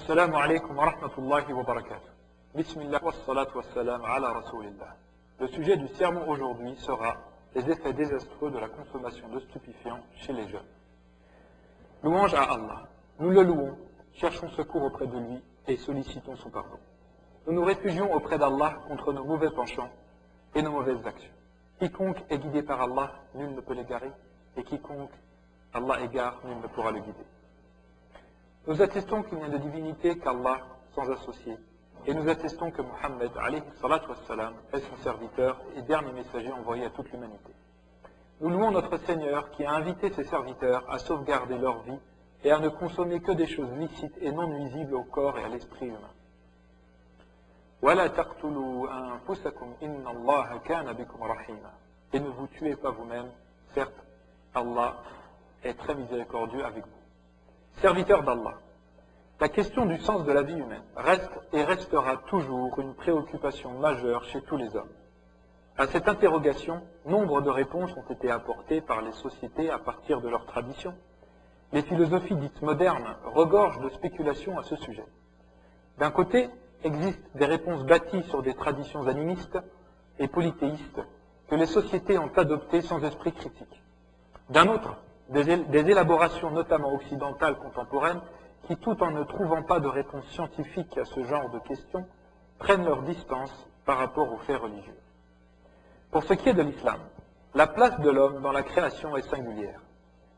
Assalamu alaikum wa rahmatullahi wa barakatuh. Bismillah wa salatu wa salam ala rasulillah. Le sujet du sermon aujourd'hui sera les effets désastreux de la consommation de stupéfiants chez les jeunes. Louange à Allah. Nous le louons, cherchons secours auprès de lui et sollicitons son pardon. Nous nous réfugions auprès d'Allah contre nos mauvais penchants et nos mauvaises actions. Quiconque est guidé par Allah, nul ne peut l'égarer, et quiconque Allah égare, nul ne pourra le guider. Nous attestons qu'il n'y a de divinité qu'Allah sans associé, et nous attestons que Muhammad alayhi salatu wassalam est son serviteur et dernier messager envoyé à toute l'humanité. Nous louons notre Seigneur qui a invité ses serviteurs à sauvegarder leur vie et à ne consommer que des choses licites et non nuisibles au corps et à l'esprit humain. وَلَا تَقْتُلُوا أَنفُسَكُمْ إِنَّ اللَّهَ كَانَ بِكُمْ رَحِيمًا. Et ne vous tuez pas vous-même, certes, Allah est très miséricordieux avec vous. Serviteurs d'Allah, la question du sens de la vie humaine reste et restera toujours une préoccupation majeure chez tous les hommes. À cette interrogation, nombre de réponses ont été apportées par les sociétés à partir de leurs traditions. Les philosophies dites modernes regorgent de spéculations à ce sujet. D'un côté, existent des réponses bâties sur des traditions animistes et polythéistes que les sociétés ont adoptées sans esprit critique. D'un autre, des élaborations notamment occidentales contemporaines qui, tout en ne trouvant pas de réponse scientifique à ce genre de questions, prennent leur distance par rapport aux faits religieux. Pour ce qui est de l'islam, la place de l'homme dans la création est singulière.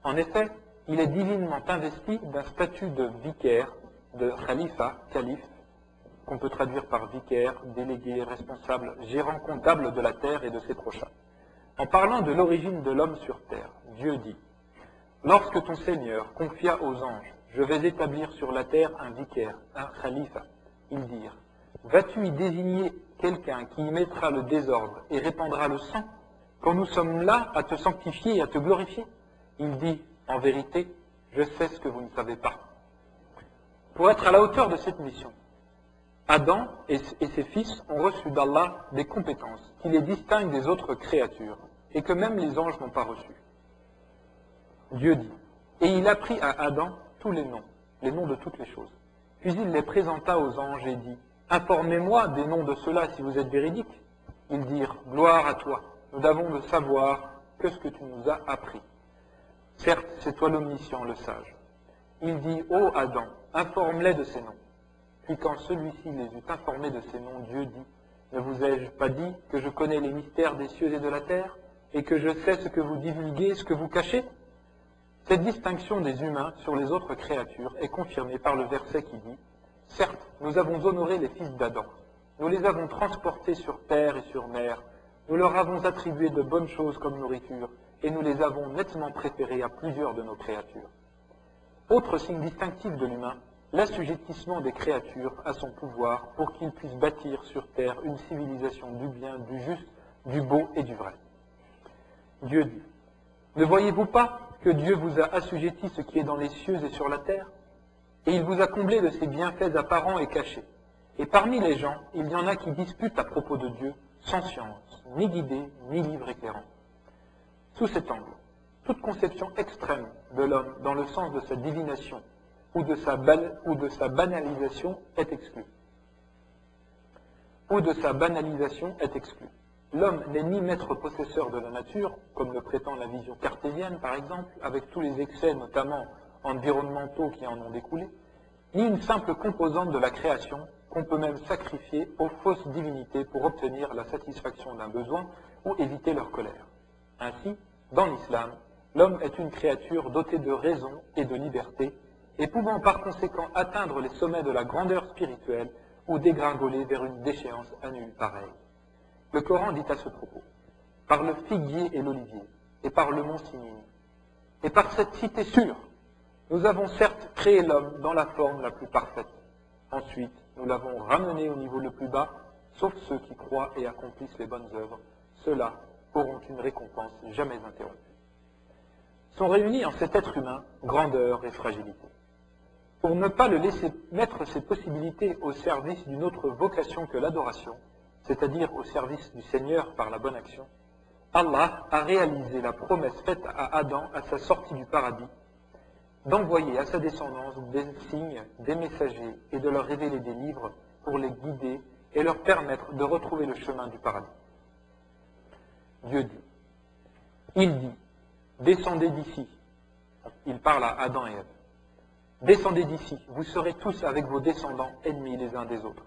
En effet, il est divinement investi d'un statut de vicaire, de khalifa, calife, qu'on peut traduire par vicaire, délégué, responsable, gérant comptable de la terre et de ses prochains. En parlant de l'origine de l'homme sur terre, Dieu dit « Lorsque ton Seigneur confia aux anges, je vais établir sur la terre un vicaire, un khalifa, ils dirent « Vas-tu y désigner quelqu'un qui y mettra le désordre et répandra le sang, quand nous sommes là à te sanctifier et à te glorifier ?» Il dit « En vérité, je sais ce que vous ne savez pas. » Pour être à la hauteur de cette mission, Adam et ses fils ont reçu d'Allah des compétences qui les distinguent des autres créatures et que même les anges n'ont pas reçues. Dieu dit, et il apprit à Adam tous les noms de toutes les choses. Puis il les présenta aux anges et dit, informez-moi des noms de ceux-là si vous êtes véridiques. Ils dirent, gloire à toi, nous avons de savoir que ce que tu nous as appris. Certes, c'est toi l'omniscient, le sage. Il dit, ô Adam, informe-les de ces noms. Puis quand celui-ci les eut informés de ces noms, Dieu dit, ne vous ai-je pas dit que je connais les mystères des cieux et de la terre, et que je sais ce que vous divulguez, ce que vous cachez? Cette distinction des humains sur les autres créatures est confirmée par le verset qui dit, certes, nous avons honoré les fils d'Adam, nous les avons transportés sur terre et sur mer, nous leur avons attribué de bonnes choses comme nourriture, et nous les avons nettement préférés à plusieurs de nos créatures. Autre signe distinctif de l'humain, l'assujettissement des créatures à son pouvoir pour qu'ils puissent bâtir sur terre une civilisation du bien, du juste, du beau et du vrai. Dieu dit, ne voyez-vous pas que Dieu vous a assujetti ce qui est dans les cieux et sur la terre, et il vous a comblé de ses bienfaits apparents et cachés. Et parmi les gens, il y en a qui disputent à propos de Dieu, sans science, ni guidée, ni livre éclairant. Sous cet angle, toute conception extrême de l'homme dans le sens de sa divination ou de sa banalisation est exclue. L'homme n'est ni maître possesseur de la nature, comme le prétend la vision cartésienne par exemple, avec tous les excès notamment environnementaux qui en ont découlé, ni une simple composante de la création qu'on peut même sacrifier aux fausses divinités pour obtenir la satisfaction d'un besoin ou éviter leur colère. Ainsi, dans l'islam, l'homme est une créature dotée de raison et de liberté, et pouvant par conséquent atteindre les sommets de la grandeur spirituelle ou dégringoler vers une déchéance à nulle pareille. Le Coran dit à ce propos, par le figuier et l'olivier, et par le mont Sinin, et par cette cité sûre, nous avons certes créé l'homme dans la forme la plus parfaite. Ensuite, nous l'avons ramené au niveau le plus bas, sauf ceux qui croient et accomplissent les bonnes œuvres. Ceux-là auront une récompense jamais interrompue. Sont réunis en cet être humain grandeur et fragilité. Pour ne pas le laisser mettre ses possibilités au service d'une autre vocation que l'adoration, c'est-à-dire au service du Seigneur par la bonne action, Allah a réalisé la promesse faite à Adam à sa sortie du paradis d'envoyer à sa descendance des signes, des messagers et de leur révéler des livres pour les guider et leur permettre de retrouver le chemin du paradis. Dieu dit, il dit, descendez d'ici. Il parle à Adam et Ève. Descendez d'ici, vous serez tous avec vos descendants ennemis les uns des autres.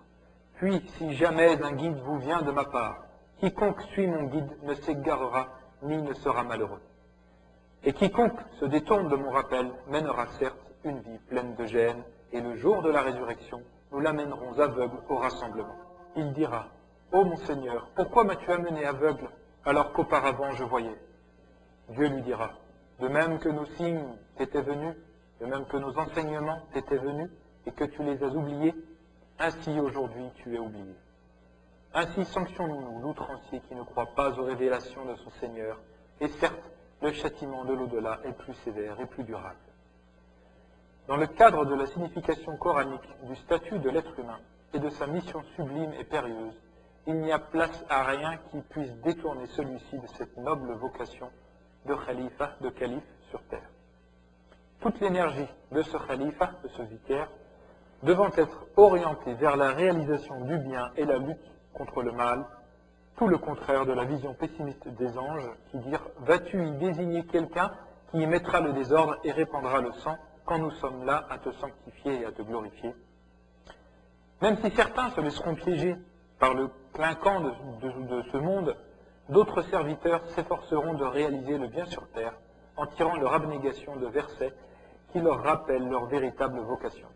Puis, si jamais un guide vous vient de ma part, quiconque suit mon guide ne s'égarera ni ne sera malheureux. Et quiconque se détourne de mon rappel mènera certes une vie pleine de gêne, et le jour de la résurrection, nous l'amènerons aveugle au rassemblement. Il dira, ô mon Seigneur, pourquoi m'as-tu amené aveugle alors qu'auparavant je voyais? Dieu lui dira, de même que nos signes t'étaient venus, de même que nos enseignements t'étaient venus, et que tu les as oubliés, ainsi aujourd'hui tu es oublié. Ainsi sanctionnons-nous l'outrancier qui ne croit pas aux révélations de son Seigneur, et certes, le châtiment de l'au-delà est plus sévère et plus durable. Dans le cadre de la signification coranique du statut de l'être humain et de sa mission sublime et périlleuse, il n'y a place à rien qui puisse détourner celui-ci de cette noble vocation de khalifa, de calife sur terre. Toute l'énergie de ce khalifa, de ce vicaire, devant être orientée vers la réalisation du bien et la lutte contre le mal, tout le contraire de la vision pessimiste des anges qui dirent « Vas-tu y désigner quelqu'un qui y mettra le désordre et répandra le sang quand nous sommes là à te sanctifier et à te glorifier ?» Même si certains se laisseront piéger par le clinquant de ce monde, d'autres serviteurs s'efforceront de réaliser le bien sur terre en tirant leur abnégation de versets qui leur rappellent leur véritable vocation.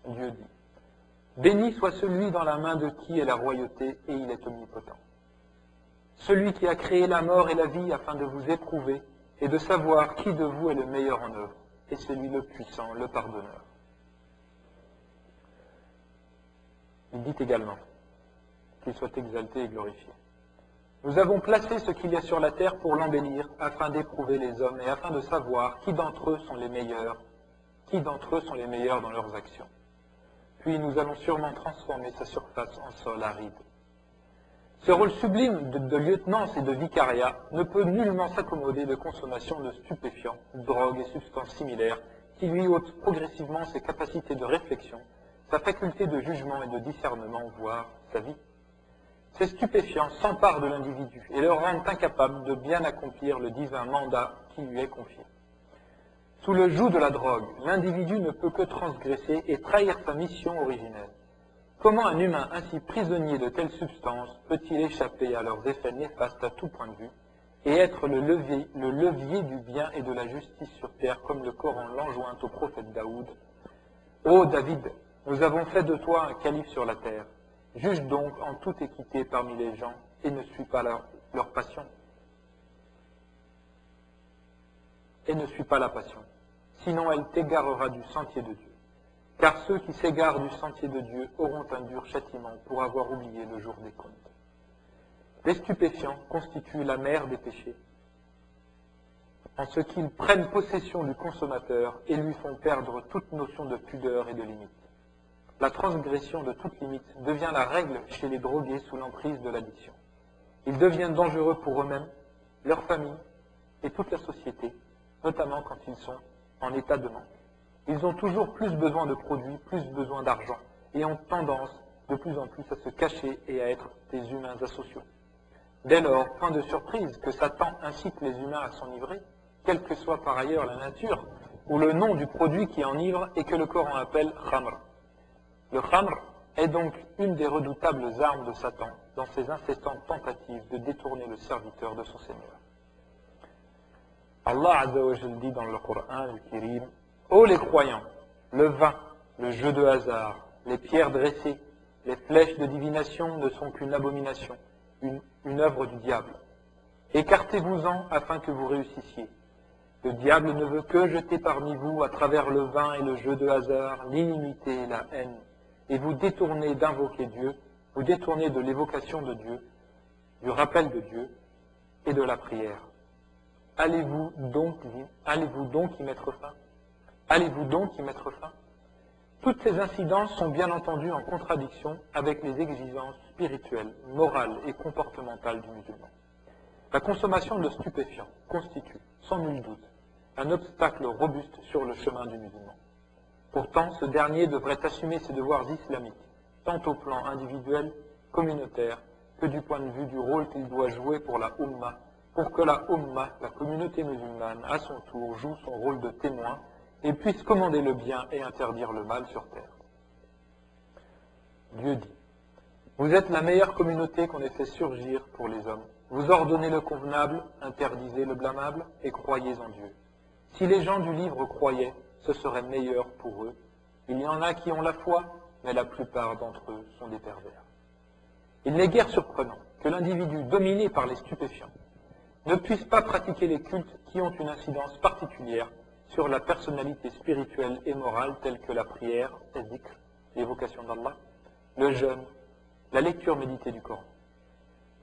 Dieu dit, « Béni soit celui dans la main de qui est la royauté et il est omnipotent. Celui qui a créé la mort et la vie afin de vous éprouver et de savoir qui de vous est le meilleur en œuvre, et c'est lui le puissant, le pardonneur. » Il dit également qu'il soit exalté et glorifié. Nous avons placé ce qu'il y a sur la terre pour l'embellir, afin d'éprouver les hommes et afin de savoir qui d'entre eux sont les meilleurs dans leurs actions. Puis nous allons sûrement transformer sa surface en sol aride. Ce rôle sublime de lieutenance et de vicariat ne peut nullement s'accommoder de consommation de stupéfiants, drogues et substances similaires qui lui ôtent progressivement ses capacités de réflexion, sa faculté de jugement et de discernement, voire sa vie. Ces stupéfiants s'emparent de l'individu et le rendent incapable de bien accomplir le divin mandat qui lui est confié. Sous le joug de la drogue, l'individu ne peut que transgresser et trahir sa mission originelle. Comment un humain ainsi prisonnier de telles substances peut-il échapper à leurs effets néfastes à tout point de vue et être le levier du bien et de la justice sur terre comme le Coran l'enjoint au prophète Daoud? Ô David, nous avons fait de toi un calife sur la terre. Juge donc en toute équité parmi les gens et ne suis pas leur passion. Et ne suis pas la passion, sinon elle t'égarera du sentier de Dieu. Car ceux qui s'égarent du sentier de Dieu auront un dur châtiment pour avoir oublié le jour des comptes. Les stupéfiants constituent la mère des péchés, en ce qu'ils prennent possession du consommateur et lui font perdre toute notion de pudeur et de limite. La transgression de toute limite devient la règle chez les drogués sous l'emprise de l'addiction. Ils deviennent dangereux pour eux-mêmes, leur famille et toute la société, notamment quand ils sont en état de manque. Ils ont toujours plus besoin de produits, plus besoin d'argent, et ont tendance de plus en plus à se cacher et à être des humains asociaux. Dès lors, point de surprise que Satan incite les humains à s'enivrer, quelle que soit par ailleurs la nature ou le nom du produit qui enivre et que le Coran appelle khamr. Le khamr est donc une des redoutables armes de Satan dans ses incessantes tentatives de détourner le serviteur de son Seigneur. Allah Azza wa Jal dit dans le Coran al-Karim, « Ô les croyants, le vin, le jeu de hasard, les pierres dressées, les flèches de divination ne sont qu'une abomination, une œuvre du diable. Écartez-vous-en afin que vous réussissiez. Le diable ne veut que jeter parmi vous, à travers le vin et le jeu de hasard, l'inimité et la haine, et vous détournez d'invoquer Dieu, vous détournez de l'évocation de Dieu, du rappel de Dieu et de la prière. Allez-vous donc y mettre fin? Allez-vous donc y mettre fin? Toutes ces incidences sont bien entendu en contradiction avec les exigences spirituelles, morales et comportementales du musulman. La consommation de stupéfiants constitue, sans nul doute, un obstacle robuste sur le chemin du musulman. Pourtant, ce dernier devrait assumer ses devoirs islamiques, tant au plan individuel, communautaire, que du point de vue du rôle qu'il doit jouer pour la Ummah, pour que la Ummah, la communauté musulmane, à son tour, joue son rôle de témoin et puisse commander le bien et interdire le mal sur terre. Dieu dit, vous êtes la meilleure communauté qu'on ait fait surgir pour les hommes. Vous ordonnez le convenable, interdisez le blâmable et croyez en Dieu. Si les gens du livre croyaient, ce serait meilleur pour eux. Il y en a qui ont la foi, mais la plupart d'entre eux sont des pervers. Il n'est guère surprenant que l'individu dominé par les stupéfiants ne puisse pas pratiquer les cultes qui ont une incidence particulière sur la personnalité spirituelle et morale telle que la prière, le dhikr, l'évocation d'Allah, le jeûne, la lecture méditée du Coran.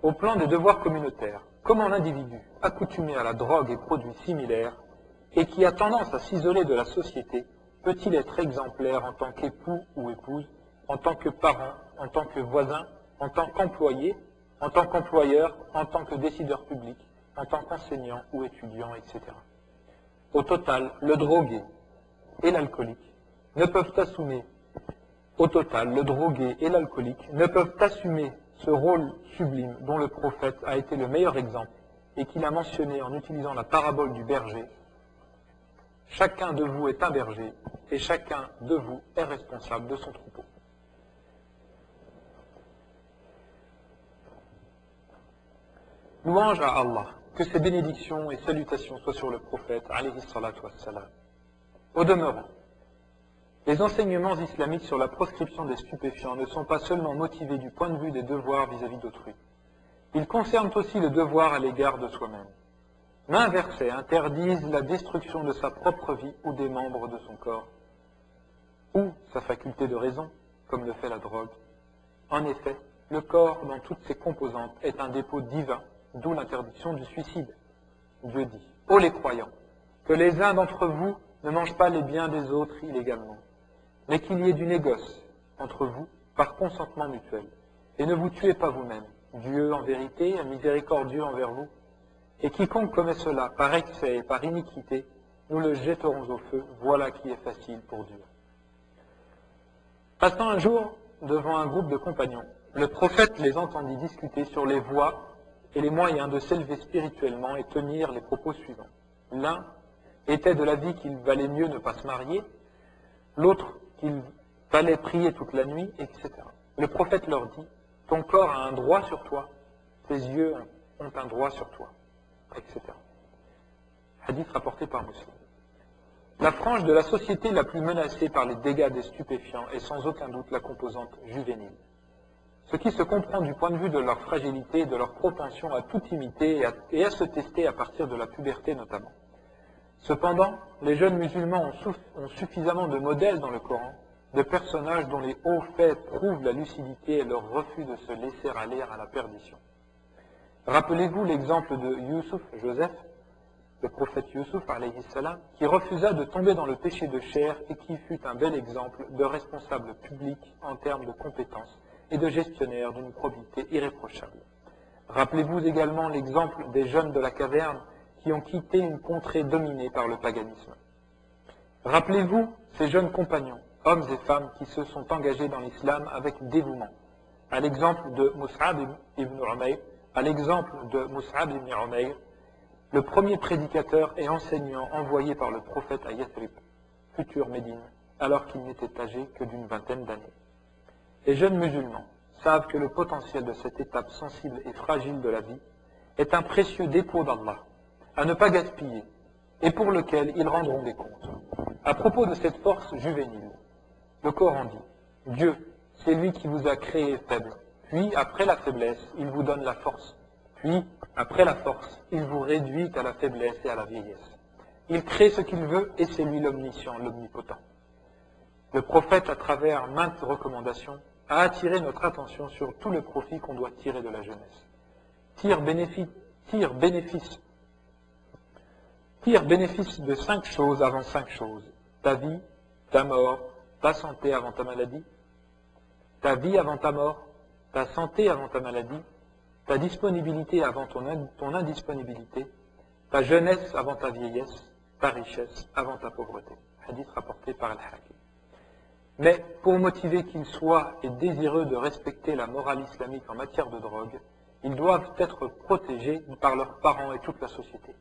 Au plan des devoirs communautaires, comment l'individu, accoutumé à la drogue et produits similaires, et qui a tendance à s'isoler de la société, peut-il être exemplaire en tant qu'époux ou épouse, en tant que parent, en tant que voisin, en tant qu'employé, en tant qu'employeur, en tant que décideur public, en tant qu'enseignant ou étudiant, etc. Au total, le drogué et l'alcoolique ne peuvent assumer ce rôle sublime dont le prophète a été le meilleur exemple et qu'il a mentionné en utilisant la parabole du berger. Chacun de vous est un berger et chacun de vous est responsable de son troupeau. Louange à Allah, que ses bénédictions et salutations soient sur le prophète, alayhi salatu wassalam. Au demeurant, les enseignements islamiques sur la proscription des stupéfiants ne sont pas seulement motivés du point de vue des devoirs vis-à-vis d'autrui. Ils concernent aussi le devoir à l'égard de soi-même. Maints versets interdisent la destruction de sa propre vie ou des membres de son corps, ou sa faculté de raison, comme le fait la drogue. En effet, le corps, dans toutes ses composantes, est un dépôt divin, d'où l'interdiction du suicide. Dieu dit, « Ô les croyants, que les uns d'entre vous ne mangent pas les biens des autres illégalement, mais qu'il y ait du négoce entre vous par consentement mutuel. Et ne vous tuez pas vous-même. Dieu, en vérité, est miséricordieux envers vous. Et quiconque commet cela par excès et par iniquité, nous le jetterons au feu. Voilà qui est facile pour Dieu. » Passant un jour devant un groupe de compagnons, le prophète les entendit discuter sur les voies et les moyens de s'élever spirituellement et tenir les propos suivants. L'un était de l'avis qu'il valait mieux ne pas se marier, l'autre qu'il fallait prier toute la nuit, etc. Le prophète leur dit, « Ton corps a un droit sur toi, tes yeux ont un droit sur toi, etc. » Hadith rapporté par Muslim. La frange de la société la plus menacée par les dégâts des stupéfiants est sans aucun doute la composante juvénile. Ce qui se comprend du point de vue de leur fragilité et de leur propension à tout imiter et à se tester à partir de la puberté notamment. Cependant, les jeunes musulmans ont suffisamment de modèles dans le Coran, de personnages dont les hauts faits prouvent la lucidité et leur refus de se laisser aller à la perdition. Rappelez-vous l'exemple de Joseph, le prophète Youssouf, alayhi salam, qui refusa de tomber dans le péché de chair et qui fut un bel exemple de responsable public en termes de compétences et de gestionnaire d'une probité irréprochable. Rappelez-vous également l'exemple des jeunes de la caverne qui ont quitté une contrée dominée par le paganisme. Rappelez-vous ces jeunes compagnons, hommes et femmes qui se sont engagés dans l'islam avec dévouement. À l'exemple de Mus'ab ibn Umayr, le premier prédicateur et enseignant envoyé par le prophète à Yathrib, future Médine, alors qu'il n'était âgé que d'une vingtaine d'années. Les jeunes musulmans savent que le potentiel de cette étape sensible et fragile de la vie est un précieux dépôt d'Allah, à ne pas gaspiller, et pour lequel ils rendront des comptes. À propos de cette force juvénile, le Coran dit, « Dieu, c'est lui qui vous a créé faible, puis après la faiblesse, il vous donne la force, puis après la force, il vous réduit à la faiblesse et à la vieillesse. Il crée ce qu'il veut et c'est lui l'omniscient, l'omnipotent. » Le prophète, à travers maintes recommandations, a attiré notre attention sur tout le profit qu'on doit tirer de la jeunesse. Tire bénéfice de 5 choses avant 5 choses. Ta vie, ta mort, ta santé avant ta maladie, ta vie avant ta mort, ta santé avant ta maladie, ta disponibilité avant ton indisponibilité, ta jeunesse avant ta vieillesse, ta richesse avant ta pauvreté. Hadith rapporté par Al-Hakim. Mais pour motiver qu'ils soient et désireux de respecter la morale islamique en matière de drogue, ils doivent être protégés par leurs parents et toute la société.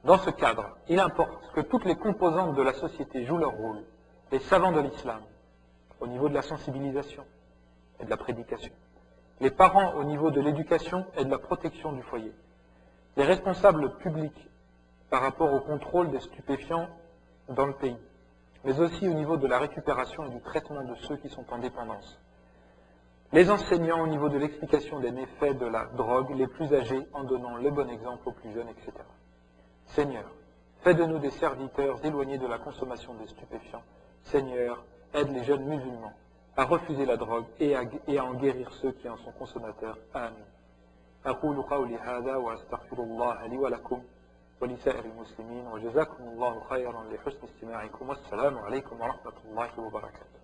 Dans ce cadre, il importe que toutes les composantes de la société jouent leur rôle. Les savants de l'islam, au niveau de la sensibilisation et de la prédication. Les parents au niveau de l'éducation et de la protection du foyer. Les responsables publics par rapport au contrôle des stupéfiants dans le pays, mais aussi au niveau de la récupération et du traitement de ceux qui sont en dépendance. Les enseignants au niveau de l'explication des méfaits de la drogue, les plus âgés en donnant le bon exemple aux plus jeunes, etc. Seigneur, fais de nous des serviteurs éloignés de la consommation des stupéfiants. Seigneur, aide les jeunes musulmans à refuser la drogue et à en guérir ceux qui en sont consommateurs. Amen. أقول قولي هذا وأستغفر الله لي ولكم ولسائر المسلمين وجزاكم الله خيرا لحسن استماعكم والسلام عليكم ورحمة الله وبركاته.